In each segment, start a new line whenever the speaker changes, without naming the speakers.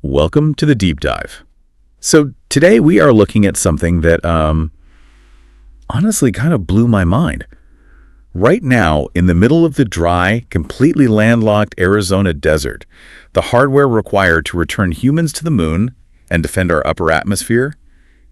Welcome to the deep dive. So today we are looking at something that honestly kind of blew my mind. Right now, in the middle of the dry, completely landlocked Arizona desert, the hardware required to return humans to the moon and defend our upper atmosphere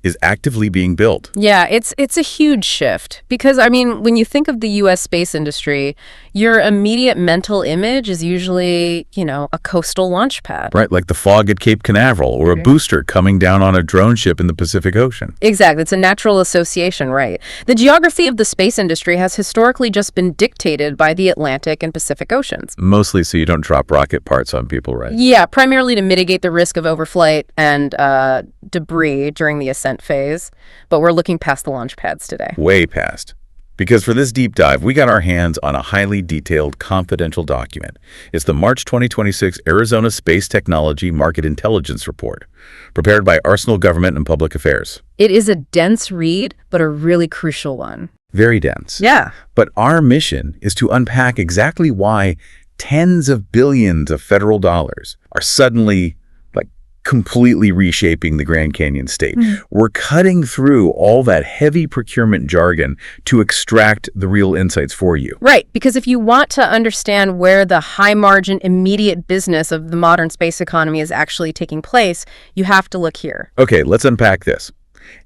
is actively being built.
Yeah, it's a huge shift because, I mean, when you think of the U.S. space industry, your immediate mental image is usually, a coastal launch pad.
Right, like the fog at Cape Canaveral or a booster coming down on a drone ship in the Pacific Ocean.
Exactly. It's a natural association, right? The geography of the space industry has historically just been dictated by the Atlantic and Pacific Oceans.
Mostly so you don't drop rocket parts on people, right?
Yeah, primarily to mitigate the risk of overflight and debris during the ascent phase, but we're looking past the launch pads today.
Way past. Because for this deep dive, we got our hands on a highly detailed confidential document. It's the March 2026 Arizona Space Technology Market Intelligence Report, prepared by Arsenal Government and Public Affairs.
It is a dense read, but a really crucial one.
Very dense.
Yeah.
But our mission is to unpack exactly why tens of billions of federal dollars are suddenly completely reshaping the Grand Canyon state. We're cutting through all that heavy procurement jargon to extract the real insights for you.
Right, because if you want to understand where the high-margin, immediate business of the modern space economy is actually taking place, you have to look here.
Okay, let's unpack this.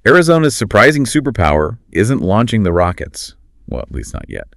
Arizona's surprising superpower isn't launching the rockets. Well, at least not yet.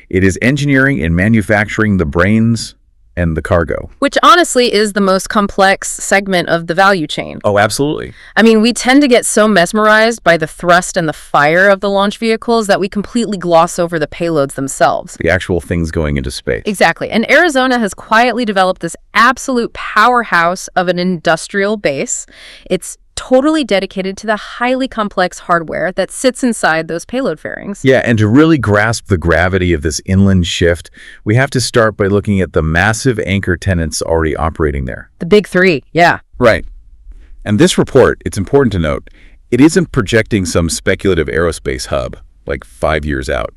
It is engineering and manufacturing the brains and the cargo.
Which honestly is the most complex segment of the value chain.
Oh, absolutely.
I mean, we tend to get so mesmerized by the thrust and the fire of the launch vehicles that we completely gloss over the payloads themselves.
The actual things going into space.
Exactly. And Arizona has quietly developed this absolute powerhouse of an industrial base. It's totally dedicated to the highly complex hardware that sits inside those payload fairings.
Yeah, and to really grasp the gravity of this inland shift, we have to start by looking at the massive anchor tenants already operating there.
The big three, yeah.
Right. And this report, it's important to note, it isn't projecting some speculative aerospace hub, like 5 years out.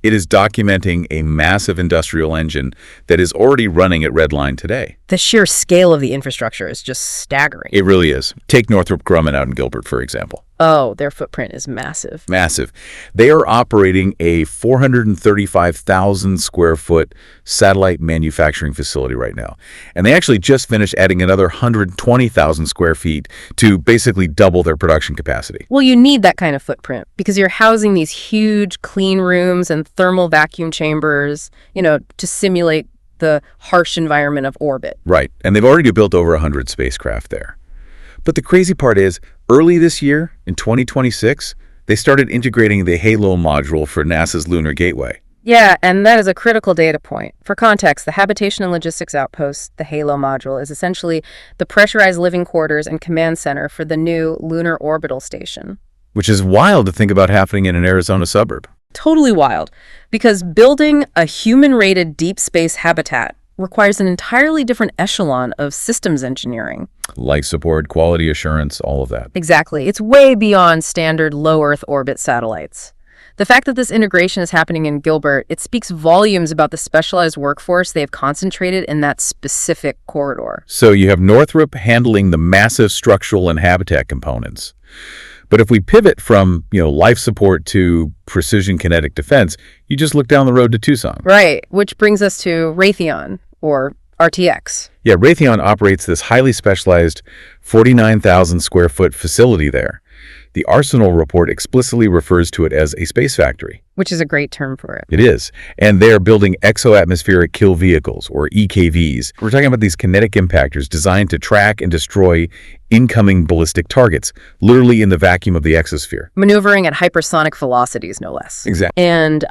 It is documenting a massive industrial engine that is already running at Redline today.
The sheer scale of the infrastructure is just staggering.
It really is. Take Northrop Grumman out in Gilbert, for example.
Oh, their footprint is massive.
Massive. They are operating a 435,000 square foot satellite manufacturing facility right now. And they actually just finished adding another 120,000 square feet to basically double their production capacity.
Well, you need that kind of footprint because you're housing these huge clean rooms and thermal vacuum chambers, to simulate the harsh environment of orbit.
Right. And they've already built over 100 spacecraft there. But the crazy part is, early this year, in 2026, they started integrating the Halo module for NASA's Lunar Gateway.
Yeah, and that is a critical data point. For context, the Habitation and Logistics Outpost, the Halo module, is essentially the pressurized living quarters and command center for the new Lunar Orbital Station.
Which is wild to think about happening in an Arizona suburb.
Totally wild, because building a human-rated deep space habitat requires an entirely different echelon of systems engineering.
Life support, quality assurance, all of that.
Exactly. It's way beyond standard low Earth orbit satellites. The fact that this integration is happening in Gilbert, it speaks volumes about the specialized workforce they have concentrated in that specific corridor.
So you have Northrop handling the massive structural and habitat components. But if we pivot from, life support to precision kinetic defense, you just look down the road to Tucson.
Right, which brings us to Raytheon, or RTX.
Yeah, Raytheon operates this highly specialized 49,000 square foot facility there. The Arsenal report explicitly refers to it as a space factory.
Which is a great term for it.
It is. And they are building exoatmospheric kill vehicles, or EKVs. We're talking about these kinetic impactors designed to track and destroy incoming ballistic targets, literally in the vacuum of the exosphere.
Maneuvering at hypersonic velocities, no less.
Exactly.
And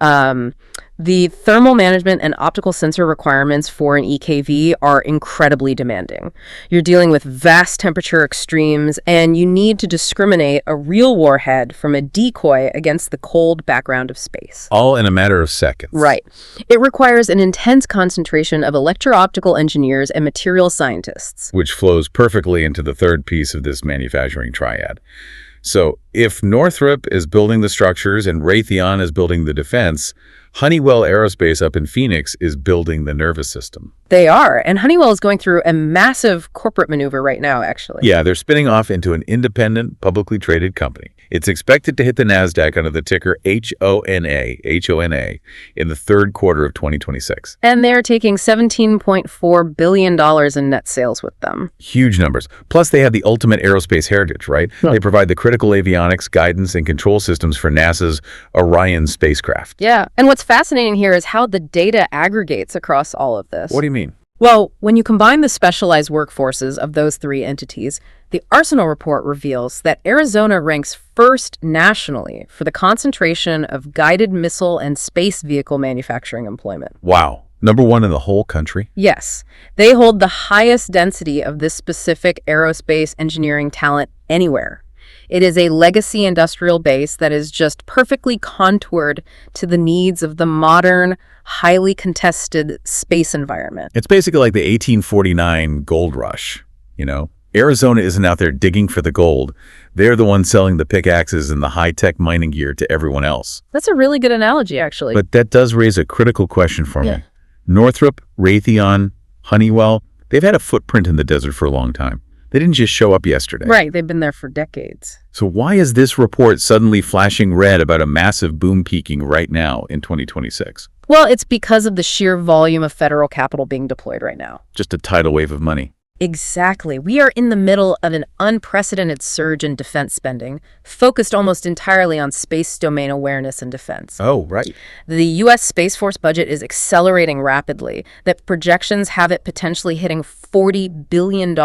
the thermal management and optical sensor requirements for an EKV are incredibly demanding. You're dealing with vast temperature extremes, and you need to discriminate a real warhead from a decoy against the cold background of space.
All in a matter of seconds.
Right. It requires an intense concentration of electro-optical engineers and material scientists.
Which flows perfectly into the third piece of this manufacturing triad. So if Northrop is building the structures and Raytheon is building the defense, Honeywell Aerospace up in Phoenix is building the nervous system.
They are, and Honeywell is going through a massive corporate maneuver right now, actually.
Yeah, they're spinning off into an independent, publicly traded company. It's expected to hit the NASDAQ under the ticker HONA, in the third quarter of 2026.
And they're taking $17.4 billion in net sales with them.
Huge numbers. Plus, they have the ultimate aerospace heritage, right? They provide the critical avionics, guidance, and control systems for NASA's Orion spacecraft.
Yeah, and what's fascinating here is how the data aggregates across all of this.
What do you mean?
Well, when you combine the specialized workforces of those three entities, the Arsenal report reveals that Arizona ranks first nationally for the concentration of guided missile and space vehicle manufacturing employment.
Wow. Number one in the whole country?
Yes. They hold the highest density of this specific aerospace engineering talent anywhere. It is a legacy industrial base that is just perfectly contoured to the needs of the modern, highly contested space environment.
It's basically like the 1849 gold rush, Arizona isn't out there digging for the gold. They're the ones selling the pickaxes and the high-tech mining gear to everyone else.
That's a really good analogy, actually.
But that does raise a critical question for me. Northrop, Raytheon, Honeywell, they've had a footprint in the desert for a long time. They didn't just show up yesterday.
Right, they've been there for decades.
So why is this report suddenly flashing red about a massive boom peaking right now in 2026?
Well, it's because of the sheer volume of federal capital being deployed right now.
Just a tidal wave of money.
Exactly. We are in the middle of an unprecedented surge in defense spending, focused almost entirely on space domain awareness and defense.
Oh, right.
The U.S. Space Force budget is accelerating rapidly. That projections have it potentially hitting $40 billion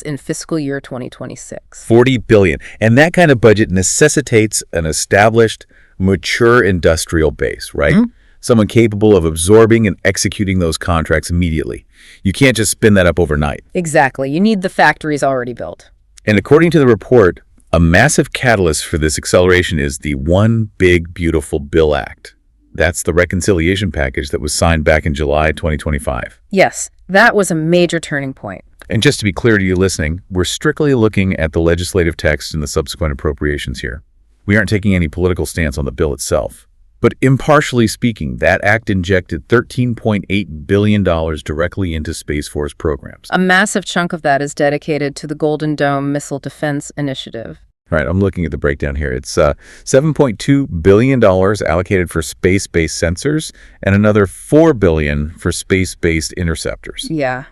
in fiscal year 2026.
$40 billion. And that kind of budget necessitates an established, mature industrial base, right? Mm-hmm. Someone capable of absorbing and executing those contracts immediately. You can't just spin that up overnight.
Exactly. You need the factories already built.
And according to the report, a massive catalyst for this acceleration is the One Big Beautiful Bill Act. That's the reconciliation package that was signed back in July 2025.
Yes, that was a major turning point.
And just to be clear to you listening, we're strictly looking at the legislative text and the subsequent appropriations here. We aren't taking any political stance on the bill itself. But impartially speaking, that act injected $13.8 billion directly into Space Force programs.
A massive chunk of that is dedicated to the Golden Dome Missile Defense Initiative.
All right, I'm looking at the breakdown here. It's $7.2 billion allocated for space-based sensors and another $4 billion for space-based interceptors.
Yeah.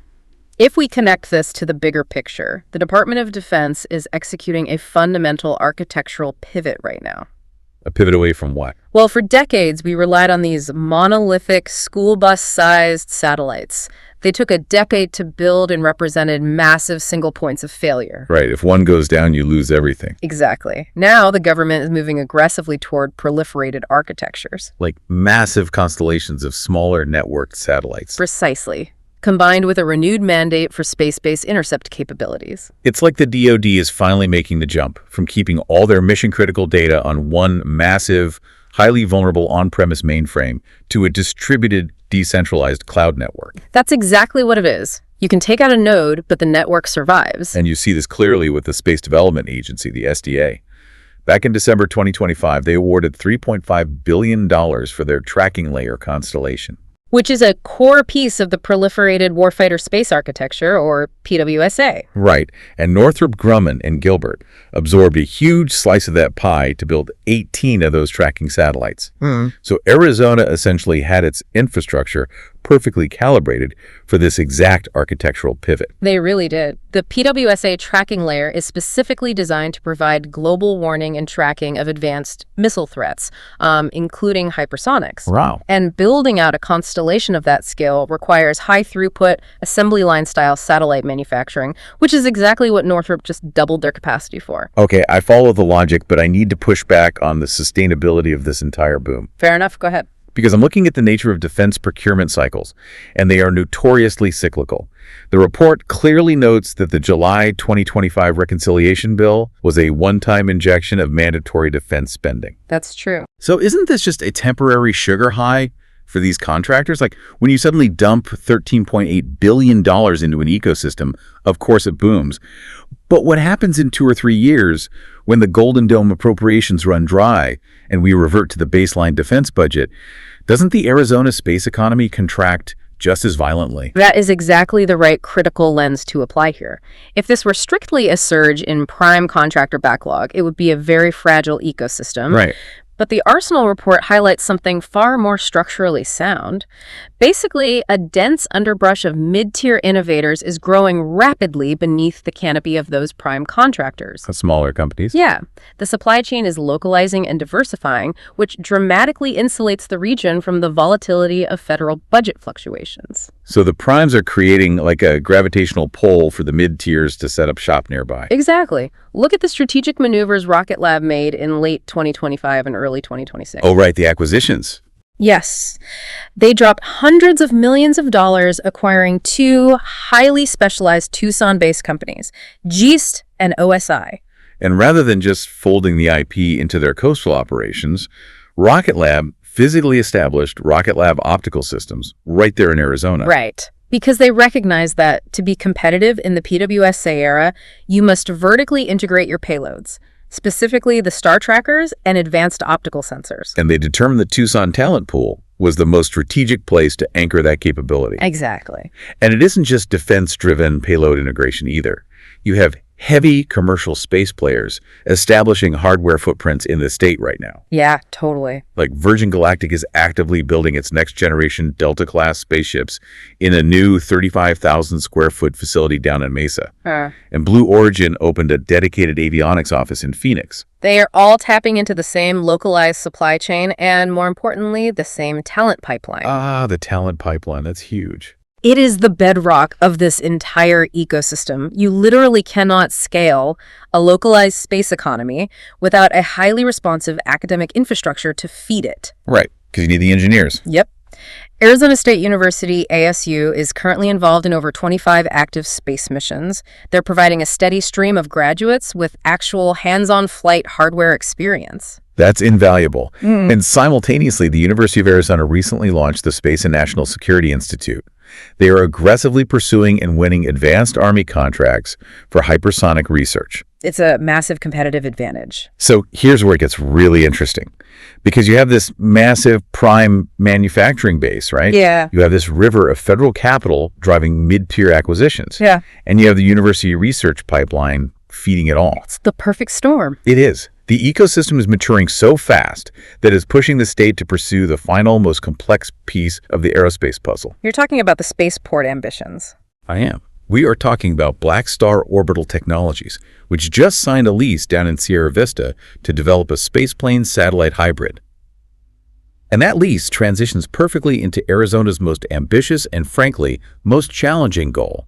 If we connect this to the bigger picture, the Department of Defense is executing a fundamental architectural pivot right now.
A pivot away from what?
Well, for decades, we relied on these monolithic, school bus-sized satellites. They took a decade to build and represented massive single points of failure.
Right. If one goes down, you lose everything.
Exactly. Now, the government is moving aggressively toward proliferated architectures.
Like massive constellations of smaller networked satellites.
Precisely. Combined with a renewed mandate for space-based intercept capabilities.
It's like the DoD is finally making the jump from keeping all their mission-critical data on one massive, highly vulnerable on-premise mainframe to a distributed, decentralized cloud network.
That's exactly what it is. You can take out a node, but the network survives.
And you see this clearly with the Space Development Agency, the SDA. Back in December 2025, they awarded $3.5 billion for their tracking layer constellation.
Which is a core piece of the Proliferated Warfighter Space Architecture, or PWSA.
Right. And Northrop Grumman and Gilbert absorbed a huge slice of that pie to build 18 of those tracking satellites. So Arizona essentially had its infrastructure perfectly calibrated for this exact architectural pivot.
They really did. The PWSA tracking layer is specifically designed to provide global warning and tracking of advanced missile threats, including hypersonics.
Wow.
And building out a constellation of that scale requires high-throughput, assembly line-style satellite manufacturing, which is exactly what Northrop just doubled their capacity for.
Okay, I follow the logic, but I need to push back on the sustainability of this entire boom.
Fair enough. Go ahead.
Because I'm looking at the nature of defense procurement cycles, and they are notoriously cyclical. The report clearly notes that the July 2025 reconciliation bill was a one-time injection of mandatory defense spending.
That's true.
So isn't this just a temporary sugar high for these contractors? Like, when you suddenly dump $13.8 billion into an ecosystem, of course it booms. But what happens in 2 or 3 years when the Golden Dome appropriations run dry and we revert to the baseline defense budget? Doesn't the Arizona space economy contract just as violently?
That is exactly the right critical lens to apply here. If this were strictly a surge in prime contractor backlog, it would be a very fragile ecosystem.
Right.
But the Arsenal report highlights something far more structurally sound. Basically, a dense underbrush of mid-tier innovators is growing rapidly beneath the canopy of those prime contractors.
Smaller companies.
Yeah. The supply chain is localizing and diversifying, which dramatically insulates the region from the volatility of federal budget fluctuations.
So the primes are creating like a gravitational pull for the mid-tiers to set up shop nearby.
Exactly. Look at the strategic maneuvers Rocket Lab made in late 2025 and early 2026.
Oh, right, the acquisitions.
Yes. They dropped hundreds of millions of dollars acquiring 2 highly specialized Tucson-based companies, GEAST and OSI.
And rather than just folding the IP into their coastal operations, Rocket Lab physically established Rocket Lab Optical Systems right there in Arizona.
Right. Because they recognize that to be competitive in the PWSA era, you must vertically integrate your payloads, specifically the star trackers and advanced optical sensors.
And they determined the Tucson talent pool was the most strategic place to anchor that capability.
Exactly.
And it isn't just defense-driven payload integration either. You have heavy commercial space players establishing hardware footprints in the state right now.
Yeah, totally.
Like Virgin Galactic is actively building its next-generation Delta-class spaceships in a new 35,000 square foot facility down in Mesa. And Blue Origin opened a dedicated avionics office in Phoenix.
They are all tapping into the same localized supply chain and, more importantly, the same talent pipeline.
Ah, the talent pipeline. That's huge.
It is the bedrock of this entire ecosystem. You literally cannot scale a localized space economy without a highly responsive academic infrastructure to feed it.
Right, because you need the engineers.
Yep. Arizona State University, ASU, is currently involved in over 25 active space missions. They're providing a steady stream of graduates with actual hands-on flight hardware experience.
That's invaluable. And simultaneously, the University of Arizona recently launched the Space and National Security Institute. They are aggressively pursuing and winning advanced Army contracts for hypersonic research.
It's a massive competitive advantage.
So here's where it gets really interesting. Because you have this massive prime manufacturing base, right?
Yeah.
You have this river of federal capital driving mid-tier acquisitions.
Yeah.
And you have the university research pipeline feeding it all.
It's the perfect storm.
It is. The ecosystem is maturing so fast that it's pushing the state to pursue the final, most complex piece of the aerospace puzzle.
You're talking about the spaceport ambitions.
I am. We are talking about Black Star Orbital Technologies, which just signed a lease down in Sierra Vista to develop a spaceplane satellite hybrid. And that lease transitions perfectly into Arizona's most ambitious and, frankly, most challenging goal,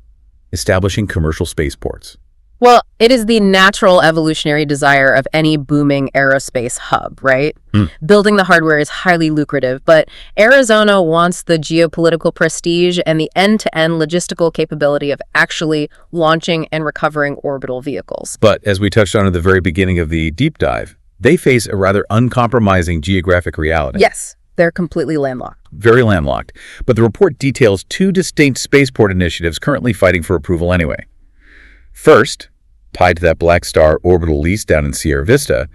establishing commercial spaceports.
Well, it is the natural evolutionary desire of any booming aerospace hub, right? Building the hardware is highly lucrative, but Arizona wants the geopolitical prestige and the end-to-end logistical capability of actually launching and recovering orbital vehicles.
But as we touched on at the very beginning of the deep dive, they face a rather uncompromising geographic reality.
Yes, they're completely landlocked.
Very landlocked. But the report details 2 distinct spaceport initiatives currently fighting for approval anyway. First, tied to that Black Star orbital lease down in Sierra Vista,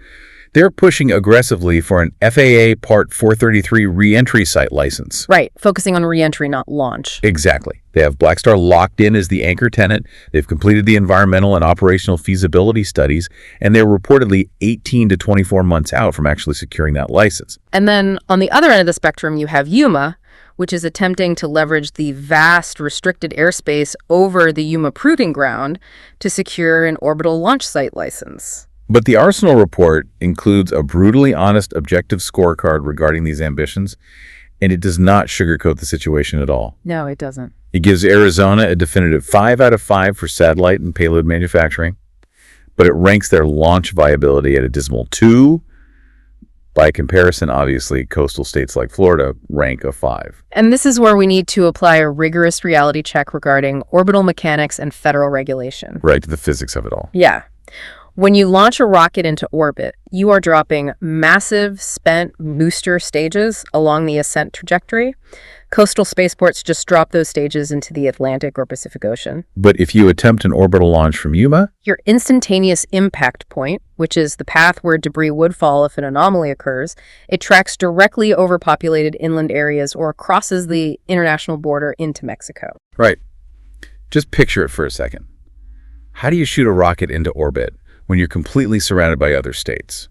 they're pushing aggressively for an FAA Part 433 re-entry site license.
Right, focusing on re-entry, not launch.
Exactly. They have Black Star locked in as the anchor tenant. They've completed the environmental and operational feasibility studies, and they're reportedly 18 to 24 months out from actually securing that license.
And then on the other end of the spectrum, you have Yuma, which is attempting to leverage the vast restricted airspace over the Yuma Proving Ground to secure an orbital launch site license.
But the Arsenal report includes a brutally honest objective scorecard regarding these ambitions, and it does not sugarcoat the situation at all.
No, it doesn't.
It gives Arizona a definitive 5 out of 5 for satellite and payload manufacturing, but it ranks their launch viability at a dismal 2. By comparison, obviously, coastal states like Florida rank a 5.
And this is where we need to apply a rigorous reality check regarding orbital mechanics and federal regulation.
Right, to the physics of it all.
Yeah. When you launch a rocket into orbit, you are dropping massive spent booster stages along the ascent trajectory. Coastal spaceports just drop those stages into the Atlantic or Pacific Ocean.
But if you attempt an orbital launch from Yuma,
Your instantaneous impact point, which is the path where debris would fall if an anomaly occurs, it tracks directly over populated inland areas or crosses the international border into Mexico.
right, just picture it for a second. How do you shoot a rocket into orbit when you're completely surrounded by other states?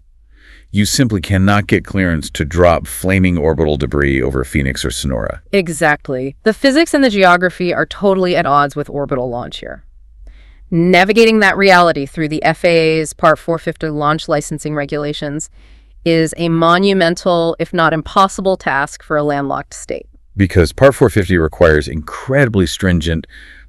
You simply cannot get clearance to drop flaming orbital debris over Phoenix or Sonora.
Exactly. The physics and the geography are totally at odds with orbital launch here. Navigating that reality through the FAA's Part 450 launch licensing regulations is a monumental, if not impossible, task for a landlocked state.
Because Part 450 requires incredibly stringent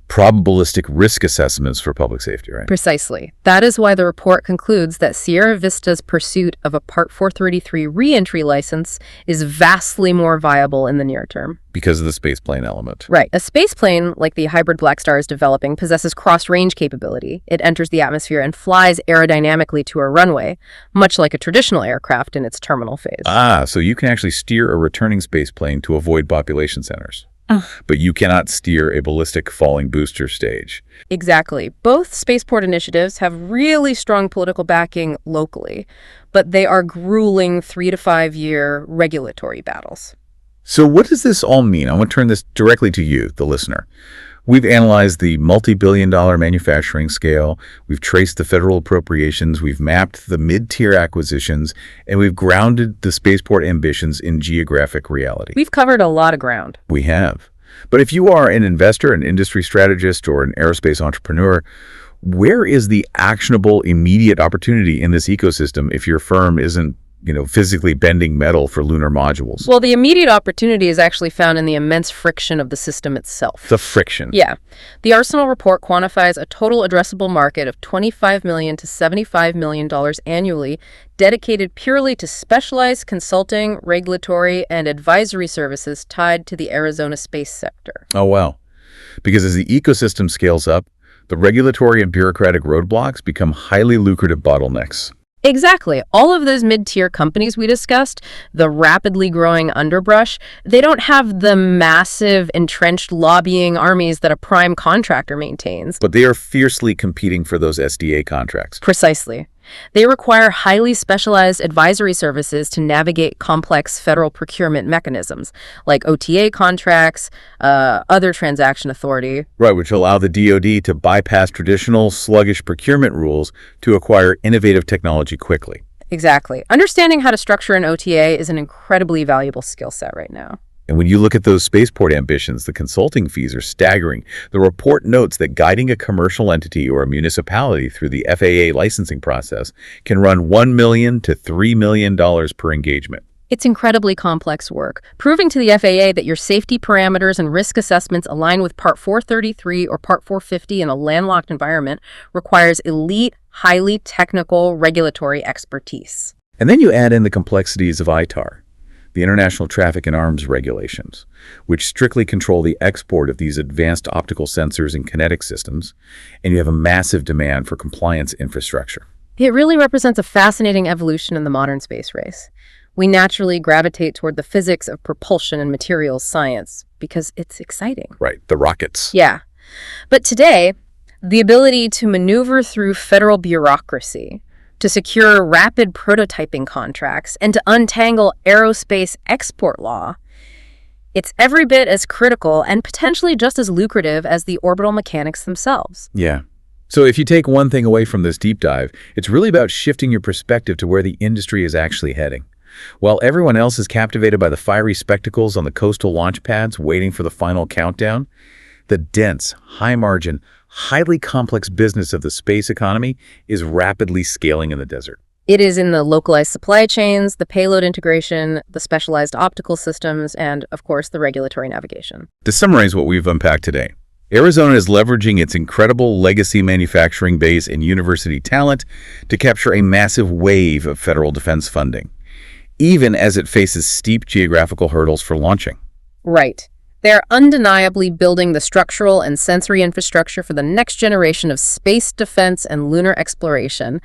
probabilistic risk assessments for public safety, right?
Precisely. That is why the report concludes that Sierra Vista's pursuit of a Part 433 re-entry license is vastly more viable in the near term.
Because of the spaceplane element.
Right. A spaceplane, like the hybrid Black Star is developing, possesses cross-range capability. It enters the atmosphere and flies aerodynamically to a runway, much like a traditional aircraft in its terminal phase.
Ah, so you can actually steer a returning spaceplane to avoid population centers. But you cannot steer a ballistic falling booster stage.
Exactly. Both spaceport initiatives have really strong political backing locally, but they are grueling 3 to 5 year regulatory battles.
So what does this all mean? I want to turn this directly to you, the listener. We've analyzed the multi-billion-dollar manufacturing scale, we've traced the federal appropriations, we've mapped the mid-tier acquisitions, and we've grounded the spaceport ambitions in geographic reality.
We've covered a lot of ground.
We have. But if you are an investor, an industry strategist, or an aerospace entrepreneur, where is the actionable, immediate opportunity in this ecosystem if your firm isn't physically bending metal for lunar modules?
Well, the immediate opportunity is actually found in the immense friction of the system itself.
The friction.
Yeah. The Arsenal report quantifies a total addressable market of $25 million to $75 million annually dedicated purely to specialized consulting, regulatory, and advisory services tied to the Arizona space sector.
Oh, wow. Because as the ecosystem scales up, the regulatory and bureaucratic roadblocks become highly lucrative bottlenecks.
Exactly. All of those mid-tier companies we discussed, the rapidly growing underbrush, they don't have the massive entrenched lobbying armies that a prime contractor maintains.
But they are fiercely competing for those SDA contracts.
Precisely. They require highly specialized advisory services to navigate complex federal procurement mechanisms, like OTA contracts, other transaction authority.
Right, which allow the DoD to bypass traditional sluggish procurement rules to acquire innovative technology quickly.
Exactly. Understanding how to structure an OTA is an incredibly valuable skill set right now.
And when you look at those spaceport ambitions, the consulting fees are staggering. The report notes that guiding a commercial entity or a municipality through the FAA licensing process can run $1 million to $3 million per engagement.
It's incredibly complex work. Proving to the FAA that your safety parameters and risk assessments align with Part 433 or Part 450 in a landlocked environment requires elite, highly technical regulatory expertise.
And then you add in the complexities of ITAR, the International Traffic in Arms Regulations, which strictly control the export of these advanced optical sensors and kinetic systems, and you have a massive demand for compliance infrastructure.
It really represents a fascinating evolution in the modern space race. We naturally gravitate toward the physics of propulsion and materials science because it's exciting.
Right, the rockets.
Yeah. But today, the ability to maneuver through federal bureaucracy, to secure rapid prototyping contracts, and to untangle aerospace export law, it's every bit as critical and potentially just as lucrative as the orbital mechanics themselves.
Yeah. So if you take one thing away from this deep dive, it's really about shifting your perspective to where the industry is actually heading. While everyone else is captivated by the fiery spectacles on the coastal launch pads waiting for the final countdown, the dense, high-margin, highly complex business of the space economy is rapidly scaling in the desert.
It is in the localized supply chains, the payload integration, the specialized optical systems, and, of course, the regulatory navigation.
To summarize what we've unpacked today, Arizona is leveraging its incredible legacy manufacturing base and university talent to capture a massive wave of federal defense funding, even as it faces steep geographical hurdles for launching.
Right. They're undeniably building the structural and sensory infrastructure for the next generation of space defense and lunar exploration.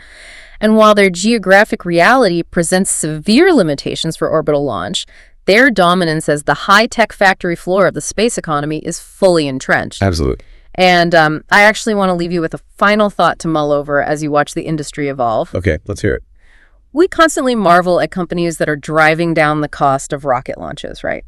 And while their geographic reality presents severe limitations for orbital launch, their dominance as the high-tech factory floor of the space economy is fully entrenched.
Absolutely.
And I actually want to leave you with a final thought to mull over as you watch the industry evolve.
Okay, let's hear it.
We constantly marvel at companies that are driving down the cost of rocket launches, right?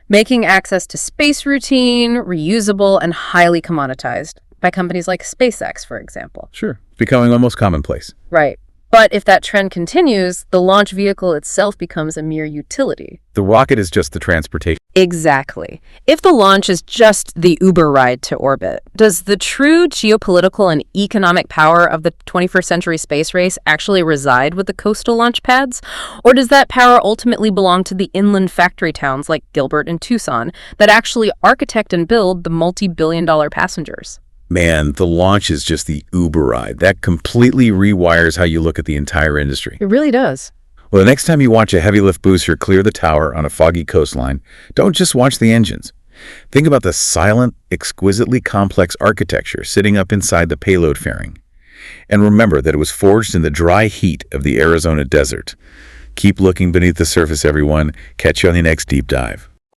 Making access to space routine, reusable, and highly commoditized by companies like SpaceX, for example.
Sure. It's becoming almost commonplace.
Right. But if that trend continues, the launch vehicle itself becomes a mere utility.
The rocket is just the transportation.
Exactly. If the launch is just the Uber ride to orbit, does the true geopolitical and economic power of the 21st century space race actually reside with the coastal launch pads? Or does that power ultimately belong to the inland factory towns like Gilbert and Tucson that actually architect and build the multi-billion-dollar passengers?
Man, the launch is just the Uber ride. That completely rewires how you look at the entire industry.
It really does.
Well, the next time you watch a heavy lift booster clear the tower on a foggy coastline, don't just watch the engines. Think about the silent, exquisitely complex architecture sitting up inside the payload fairing. And remember that it was forged in the dry heat of the Arizona desert. Keep looking beneath the surface, everyone. Catch you on the next deep dive.